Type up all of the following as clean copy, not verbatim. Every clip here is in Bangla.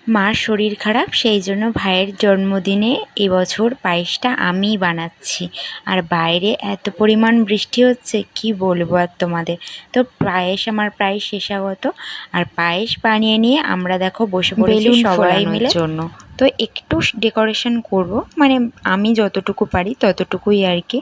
মার শরীর খারাপ, সেই জন্য ভাইয়ের জন্মদিনে এবছর পায়েসটা আমিই বানাচ্ছি। আর বাইরে এত পরিমাণ বৃষ্টি হচ্ছে কি বলবো আর তোমাদের। তো পায়েস আমার প্রায় শেষাগত, আর পায়েস বানিয়ে নিয়ে আমরা দেখো বসে পড়েছি সবাই মিলে জন্য। তো একটু ডেকোরেশন করব, মানে আমি যতটুকু পারি ততটুকুই আর কি।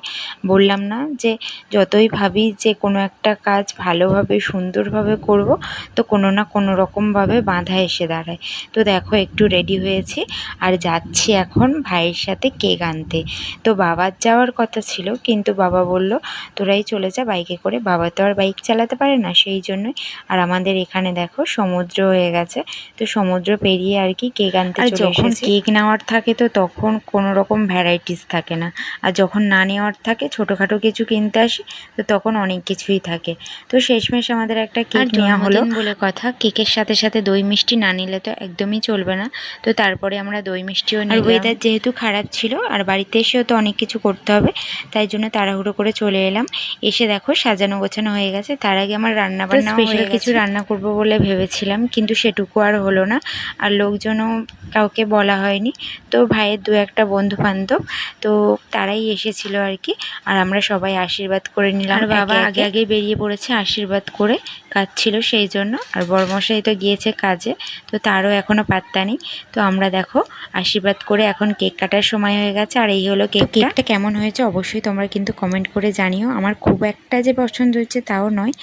বললাম না যে যতই ভাবি যে কোনো একটা কাজ ভালোভাবে সুন্দরভাবে করব, তো কোনো না কোনো রকমভাবে বাধা এসে দাঁড়ায়। তো দেখো একটু রেডি হয়েছি আর যাচ্ছি এখন ভাইয়ের সাথে কেক আনতে। তো বাবার যাওয়ার কথা ছিল, কিন্তু বাবা বলল তোরাই চলে যা বাইকে করে, বাবা তো আর বাইক চালাতে পারে না, সেই জন্যই। আর আমাদের এখানে দেখো সমুদ্র হয়ে গেছে, তো সমুদ্র পেরিয়ে আর কি কেক আনতে চলে এসেছি। কেক নেওয়ার থাকে তো তখন কোনো রকম ভ্যারাইটিস থাকে না, আর যখন না নেওয়ার থাকে ছোটোখাটো কিছু কিনতে আসি তো তখন অনেক কিছুই থাকে। তো শেষমেশ আমাদের একটা কেক নেওয়া হলো বলে কথা, কেকের সাথে সাথে দই মিষ্টি না নিলে তো একদমই চলবে না। তো তারপরে আমরা দই মিষ্টিও নিলাম। আর ওয়েদার যেহেতু খারাপ ছিল আর বাড়িতে এসেও তো অনেক কিছু করতে হবে, তাই জন্য তাড়াহুড়ো করে চলে এলাম। এসে দেখো সাজানো গোছানো হয়ে গেছে। তার আগে আমার রান্না বান্না স্পেশাল কিছু রান্না করব বলে ভেবেছিলাম, কিন্তু সেটুকু আর হলো না। আর লোকজনও কাউকে বলা হয়নি, তো ভাইয়ের দু একটা বন্ধু বান্ধব তো তারাই এসেছিল আর কি। আর আমরা সবাই আশীর্বাদ করে নিলাম। আর বাবা আগে আগে বেরিয়ে পড়েছে আশীর্বাদ করে, কাজ ছিল সেই জন্য। আর বড়মশাই তো গিয়েছে কাজে, তো তারও এখনও পাত্তা নেই। তো আমরা দেখো আশীর্বাদ করে এখন কেক কাটার সময় হয়ে গেছে। আর এই হলো কেকটা কেমন হয়েছে অবশ্যই তোমরা কিন্তু কমেন্ট করে জানিও। আমার খুব একটা যে পছন্দ হয়েছে তাও নয়।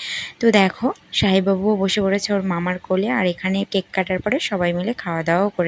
তো দেখো সাহেববাবুও বসে পড়েছে ওর মামার কোলে, আর এখানে কেক কাটার পরে সবাই মিলে খাওয়া দাওয়াও করে